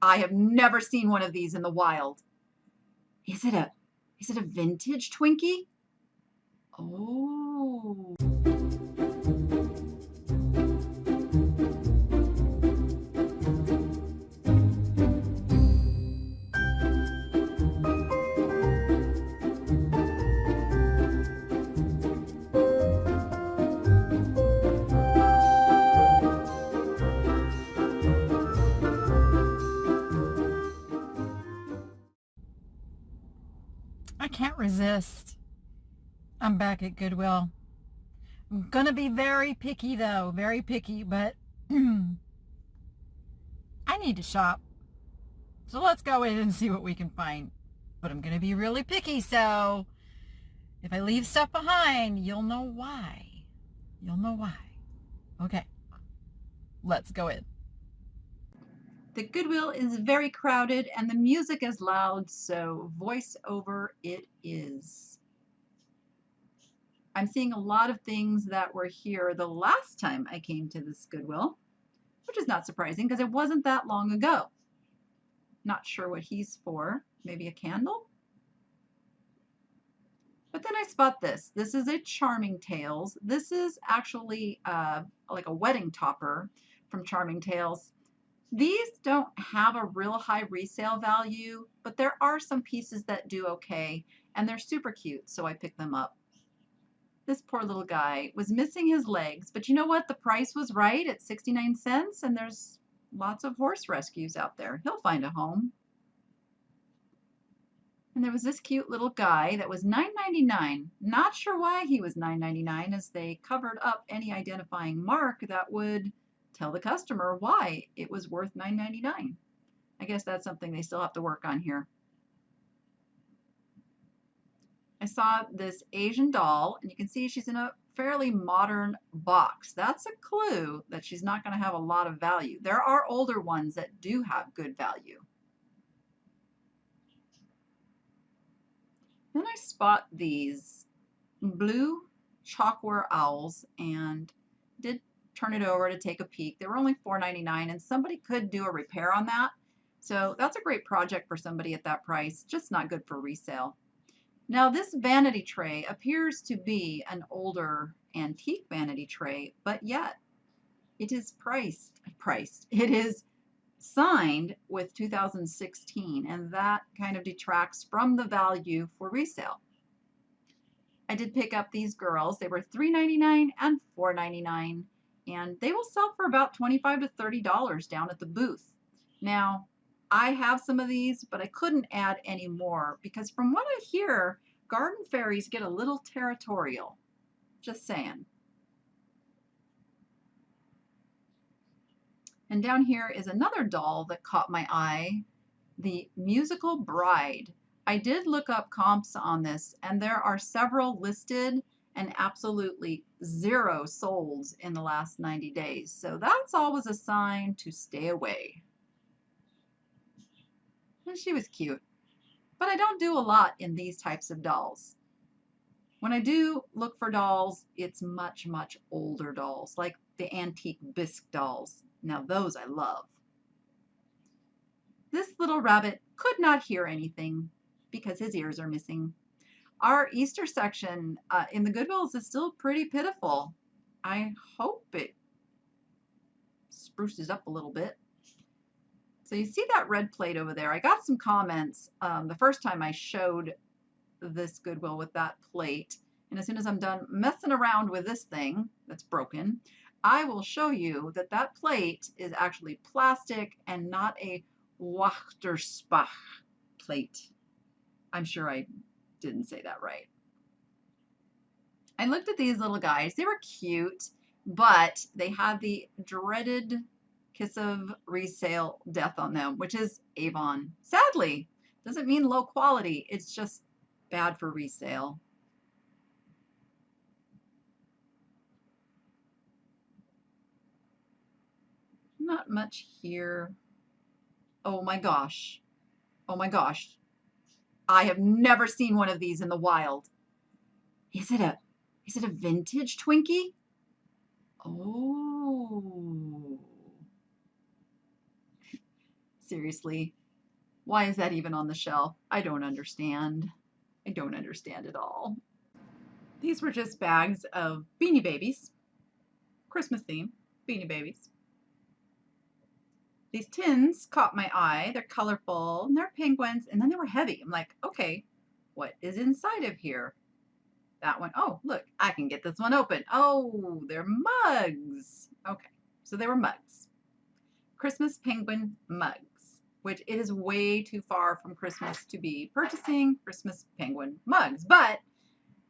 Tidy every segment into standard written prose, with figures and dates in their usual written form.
I have never seen one of these in the wild. Is it a vintage Twinkie? Oh. I can't resist. I'm back at Goodwill. I'm gonna be very picky though, very picky, but I need to shop. So let's go in and see what we can find. But I'm gonna be really picky, so if I leave stuff behind, you'll know why. You'll know why. Okay, let's go in. The Goodwill is very crowded and the music is loud, so voice over it is. I'm seeing a lot of things that were here the last time I came to this Goodwill, which is not surprising because it wasn't that long ago. Not sure what he's for. Maybe a candle? But then I spot this. This is a Charming Tales. This is actually like a wedding topper from Charming Tales. These don't have a real high resale value, but there are some pieces that do okay, and they're super cute, so I picked them up. This poor little guy was missing his legs, but you know what? The price was right at 69 cents, and there's lots of horse rescues out there. He'll find a home. And there was this cute little guy that was $9.99. Not sure why he was $9.99, as they covered up any identifying mark that would tell the customer why it was worth $9.99. I guess that's something they still have to work on here. I saw this Asian doll, and you can see she's in a fairly modern box. That's a clue that she's not going to have a lot of value. There are older ones that do have good value. Then I spot these blue chalkware owls and did turn it over to take a peek. They were only $4.99, and somebody could do a repair on that. So that's a great project for somebody at that price, just not good for resale. Now this vanity tray appears to be an older antique vanity tray, but yet it is priced. It is signed with 2016, and that kind of detracts from the value for resale. I did pick up these girls. They were $3.99 and $4.99, and they will sell for about $25 to $30 down at the booth. Now, I have some of these, but I couldn't add any more because from what I hear, garden fairies get a little territorial. Just saying. And down here is another doll that caught my eye, the Musical Bride. I did look up comps on this, and there are several listed and absolutely zero solds in the last 90 days. So that's always a sign to stay away. And she was cute. But I don't do a lot in these types of dolls. When I do look for dolls, it's much, much older dolls, like the antique bisque dolls. Now those I love. This little rabbit could not hear anything because his ears are missing. Our Easter section in the Goodwills is still pretty pitiful. I hope it spruces up a little bit. So you see that red plate over there. I got some comments the first time I showed this Goodwill with that plate. And as soon as I'm done messing around with this thing that's broken, I will show you that that plate is actually plastic and not a Wachterspach plate. I'm sure I didn't say that right. I looked at these little guys. They were cute, but they had the dreaded kiss of resale death on them, which is Avon. Sadly, doesn't mean low quality. It's just bad for resale. Not much here. Oh my gosh. Oh my gosh. I have never seen one of these in the wild. Is it a vintage Twinkie? Oh. Seriously, why is that even on the shelf? I don't understand. I don't understand at all. These were just bags of Beanie Babies, Christmas theme Beanie Babies. These tins caught my eye. They're colorful and they're penguins, and then they were heavy. I'm like, okay, what is inside of here? That one, oh, look, I can get this one open. Oh, they're mugs. Okay, so they were mugs. Christmas penguin mugs, which it is way too far from Christmas to be purchasing Christmas penguin mugs. But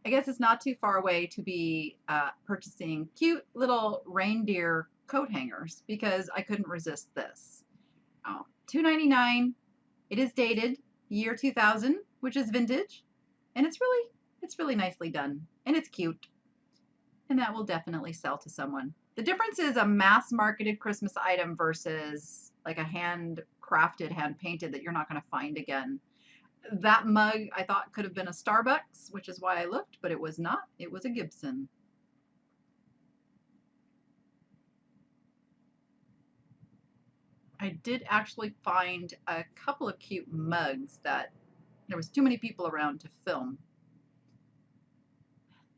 I guess it's not too far away to be purchasing cute little reindeer coat hangers because I couldn't resist this. $2.99. It is dated year 2000, which is vintage, and it's really nicely done, and it's cute, and that will definitely sell to someone. The difference is a mass-marketed Christmas item versus like a hand-crafted, hand-painted that you're not going to find again. That mug I thought could have been a Starbucks, which is why I looked, but it was not. It was a Gibson. I did actually find a couple of cute mugs that there was too many people around to film.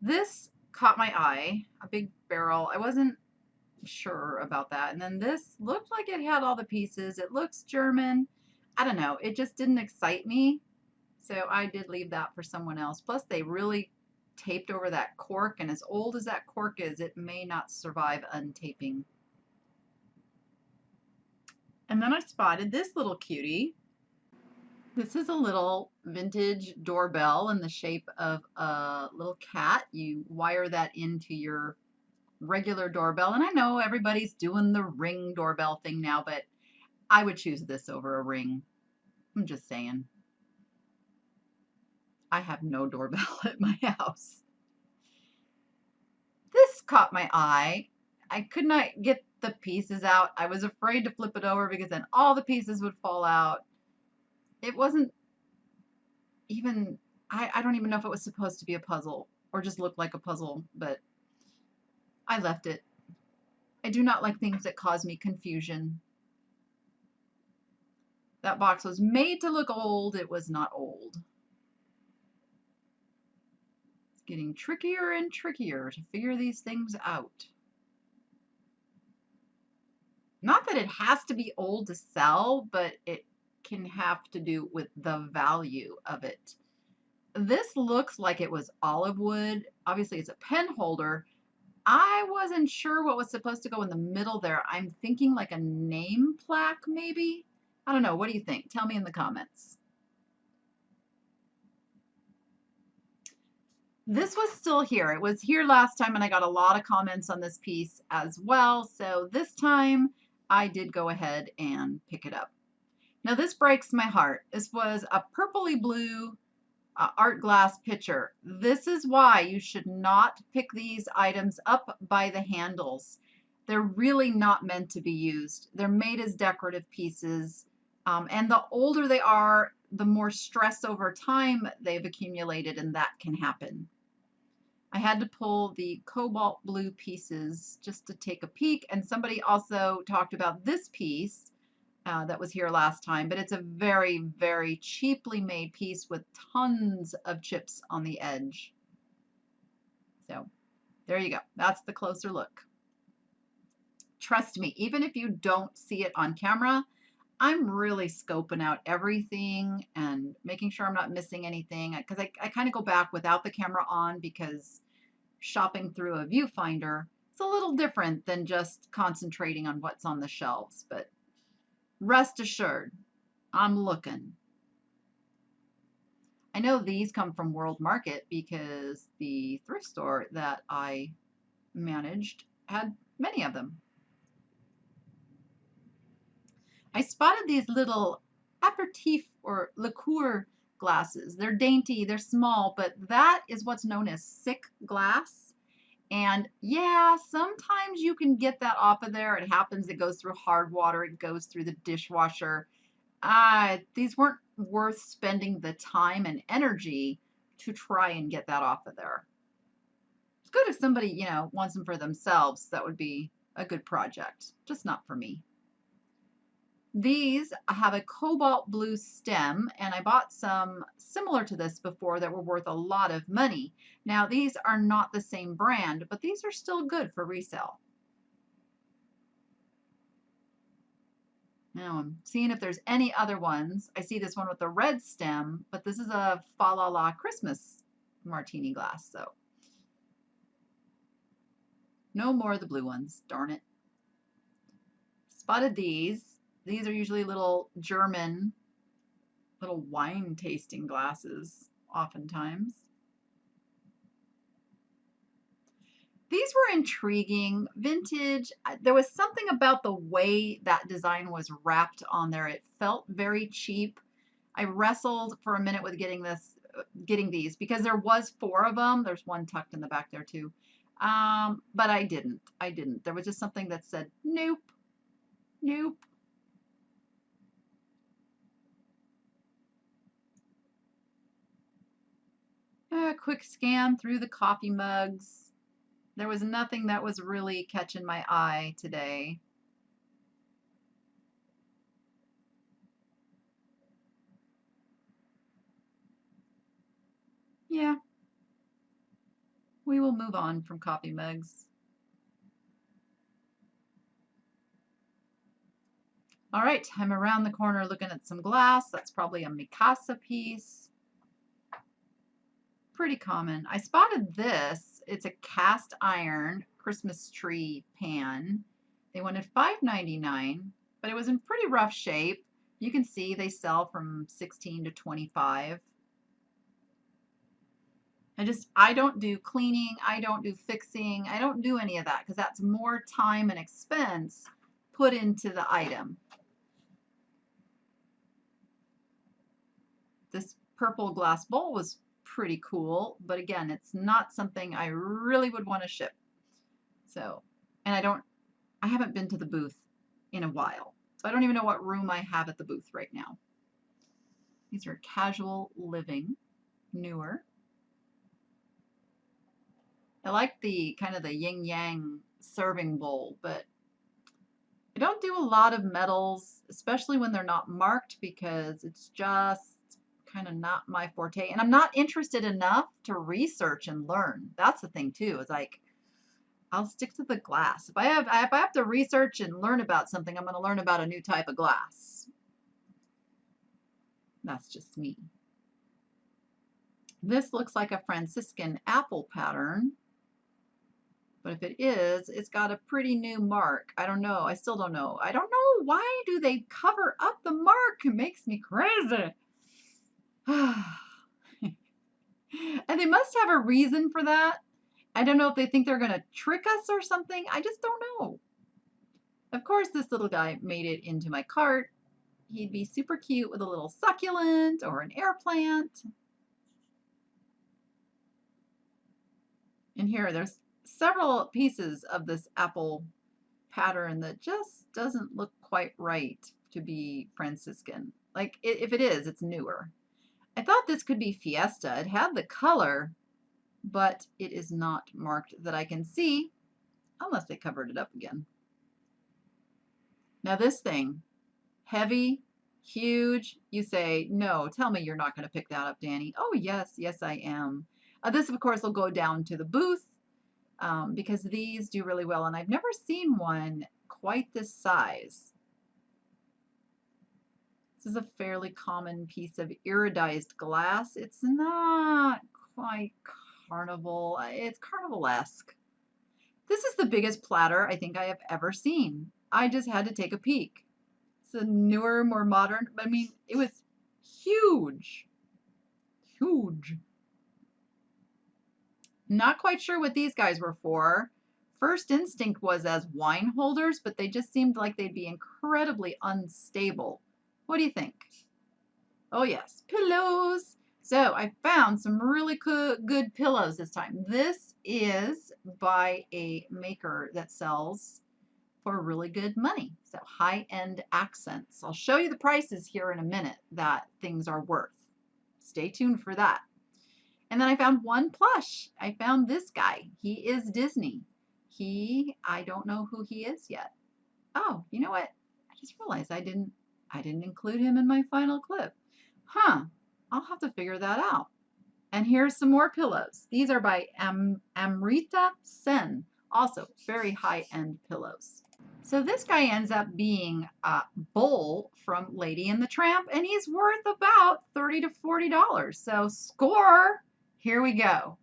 This caught my eye, a big barrel. I wasn't sure about that. And then this looked like it had all the pieces. It looks German. I don't know. It just didn't excite me. So I did leave that for someone else. Plus they really taped over that cork, and as old as that cork is, it may not survive untaping. And then I spotted this little cutie. This is a little vintage doorbell in the shape of a little cat. You wire that into your regular doorbell. And I know everybody's doing the Ring doorbell thing now, but I would choose this over a Ring. I'm just saying. I have no doorbell at my house. This caught my eye. I could not get the pieces out. I was afraid to flip it over because then all the pieces would fall out. It wasn't even, I don't even know if it was supposed to be a puzzle or just look like a puzzle, but I left it. I do not like things that cause me confusion. That box was made to look old. It was not old. It's getting trickier and trickier to figure these things out. Not that it has to be old to sell, but it can have to do with the value of it. This looks like it was olive wood. Obviously, it's a pen holder. I wasn't sure what was supposed to go in the middle there. I'm thinking like a name plaque, maybe? I don't know. What do you think? Tell me in the comments. This was still here. It was here last time, and I got a lot of comments on this piece as well. So this time, I did go ahead and pick it up. Now this breaks my heart. This was a purpley blue art glass pitcher. This is why you should not pick these items up by the handles. They're really not meant to be used. They're made as decorative pieces, and the older they are, the more stress over time they've accumulated, and that can happen. I had to pull the cobalt blue pieces just to take a peek, and somebody also talked about this piece that was here last time, but it's a very, very cheaply made piece with tons of chips on the edge. So there you go. That's the closer look. Trust me, even if you don't see it on camera, I'm really scoping out everything and making sure I'm not missing anything, because I kind of go back without the camera on, because shopping through a viewfinder, it's a little different than just concentrating on what's on the shelves. But rest assured, I'm looking. I know these come from World Market because the thrift store that I managed had many of them. I spotted these little aperitif or liqueur glasses. They're dainty, they're small, but that is what's known as sick glass. And yeah, sometimes you can get that off of there. It happens, it goes through hard water, it goes through the dishwasher. These weren't worth spending the time and energy to try and get that off of there. It's good if somebody, you know, wants them for themselves. That would be a good project, just not for me. These have a cobalt blue stem, and I bought some similar to this before that were worth a lot of money. Now, these are not the same brand, but these are still good for resale. Now I'm seeing if there's any other ones. I see this one with the red stem, but this is a Fa La La Christmas martini glass, so no more of the blue ones, darn it. Spotted these. These are usually little German, little wine tasting glasses, oftentimes. These were intriguing, vintage. There was something about the way that design was wrapped on there. It felt very cheap. I wrestled for a minute with getting these because there was 4 of them. There's one tucked in the back there too. But I didn't. There was just something that said, nope, nope. A quick scan through the coffee mugs. There was nothing that was really catching my eye today. Yeah, we will move on from coffee mugs. All right, I'm around the corner looking at some glass. That's probably a Mikasa piece. Pretty common. I spotted this. It's a cast iron Christmas tree pan. They wanted $5.99, but it was in pretty rough shape. You can see they sell from $16 to $25. I don't do cleaning. I don't do fixing. I don't do any of that because that's more time and expense put into the item. This purple glass bowl was pretty cool, but again, it's not something I really would want to ship. So, and I haven't been to the booth in a while, so I don't even know what room I have at the booth right now. These are casual living, newer. I like the kind of the yin yang serving bowl, but I don't do a lot of metals, especially when they're not marked, because it's just kind of not my forte, and I'm not interested enough to research and learn. That's the thing too. It's like I'll stick to the glass. If I have to research and learn about something, I'm going to learn about a new type of glass. That's just me. This looks like a Franciscan apple pattern, but if it is, it's got a pretty new mark. I don't know. I still don't know. I don't know, why do they cover up the mark? It makes me crazy. And they must have a reason for that. I don't know if they think they're going to trick us or something. I just don't know. Of course, this little guy made it into my cart. He'd be super cute with a little succulent or an air plant. And here, there's several pieces of this apple pattern that just doesn't look quite right to be Franciscan. Like, if it is, it's newer. I thought this could be Fiesta. It had the color, but it is not marked that I can see, unless they covered it up again. Now this thing, heavy, huge. You say, no, tell me you're not going to pick that up, Danny. Oh, yes, yes, I am. This, of course, will go down to the booth because these do really well, and I've never seen one quite this size. This is a fairly common piece of iridized glass. It's not quite carnival. It's carnival-esque. This is the biggest platter I think I have ever seen. I just had to take a peek. It's a newer, more modern, but I mean, it was huge. Huge. Not quite sure what these guys were for. First instinct was as wine holders, but they just seemed like they'd be incredibly unstable. What do you think? Oh yes, pillows. So I found some really good pillows this time. This is by a maker that sells for really good money. So high-end accents. I'll show you the prices here in a minute that things are worth. Stay tuned for that. And then I found one plush. I found this guy. He is Disney. I don't know who he is yet. Oh, you know what? I just realized I didn't I didn't include him in my final clip. I'll have to figure that out. And here's some more pillows. These are by Amrita Sen. Also, very high-end pillows. So this guy ends up being Bull from Lady and the Tramp, and he's worth about $30 to $40. So score, here we go.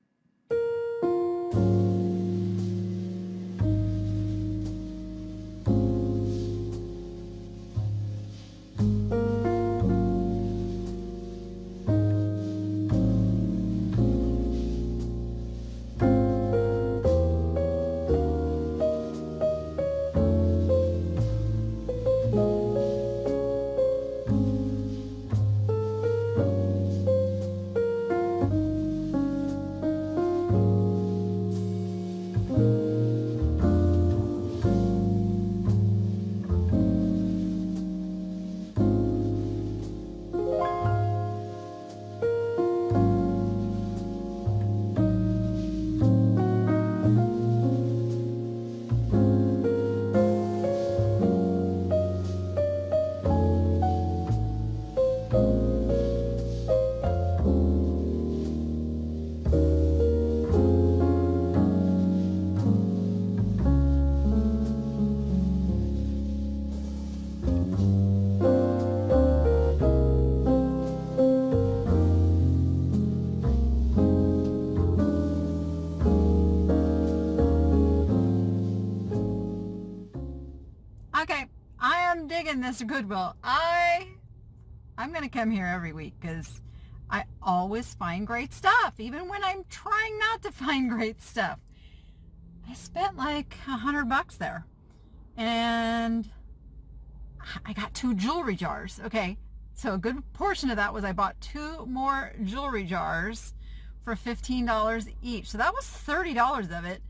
Okay, I am digging this Goodwill. I'm going to come here every week because I always find great stuff, even when I'm trying not to find great stuff. I spent like $100 there, and I got 2 jewelry jars. Okay, so a good portion of that was I bought 2 more jewelry jars for $15 each. So that was $30 of it.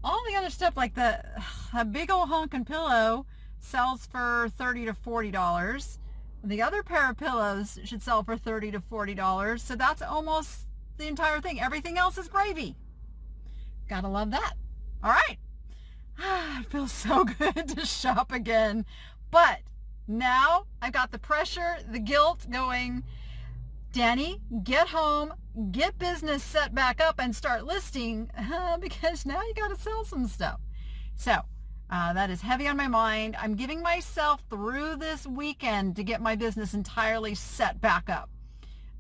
All the other stuff, like a big old honking pillow, sells for $30 to $40. The other pair of pillows should sell for $30 to $40. So that's almost the entire thing. Everything else is gravy. Gotta love that. All right. It feels so good to shop again. But now I've got the pressure, the guilt going, Danny, get home, get business set back up and start listing because now you got to sell some stuff. So that is heavy on my mind. I'm giving myself through this weekend to get my business entirely set back up.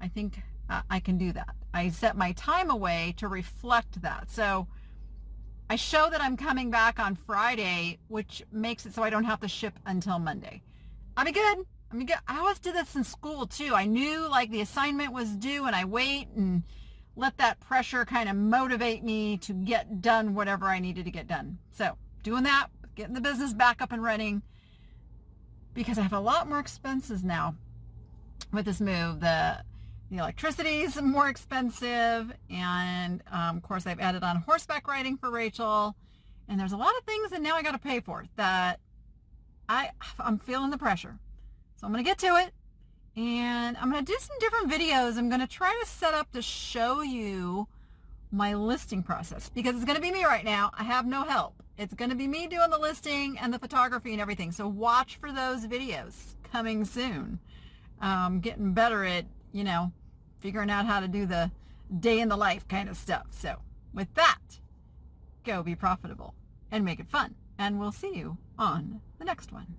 I think I can do that. I set my time away to reflect that. So I show that I'm coming back on Friday, which makes it so I don't have to ship until Monday. I'll be good. I always did this in school too. I knew like the assignment was due and I wait and let that pressure kind of motivate me to get done whatever I needed to get done. So doing that, getting the business back up and running, because I have a lot more expenses now with this move. The electricity is more expensive, and of course I've added on horseback riding for Rachel, and there's a lot of things that now I got to pay for that I'm feeling the pressure. So I'm going to get to it, and I'm going to do some different videos. I'm going to try to set up to show you my listing process, because it's going to be me right now. I have no help. It's going to be me doing the listing and the photography and everything. So watch for those videos coming soon. Getting better at, figuring out how to do the day in the life kind of stuff. So with that, go be profitable and make it fun. And we'll see you on the next one.